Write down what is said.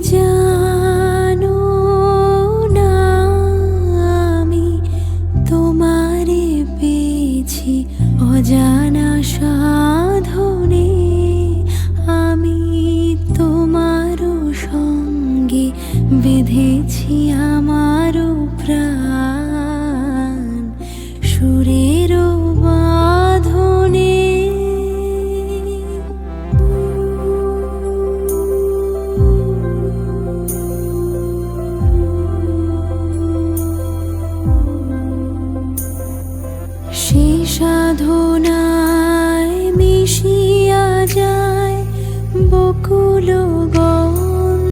জানো না আমি তোমারে পেয়েছি অজানা সাধনে। আমি তোমারও সঙ্গে বেঁধেছি আমারও প্রাণ সুরেরও বাঁধনে। সে সাধনায় মিশিয়া যায় বকুল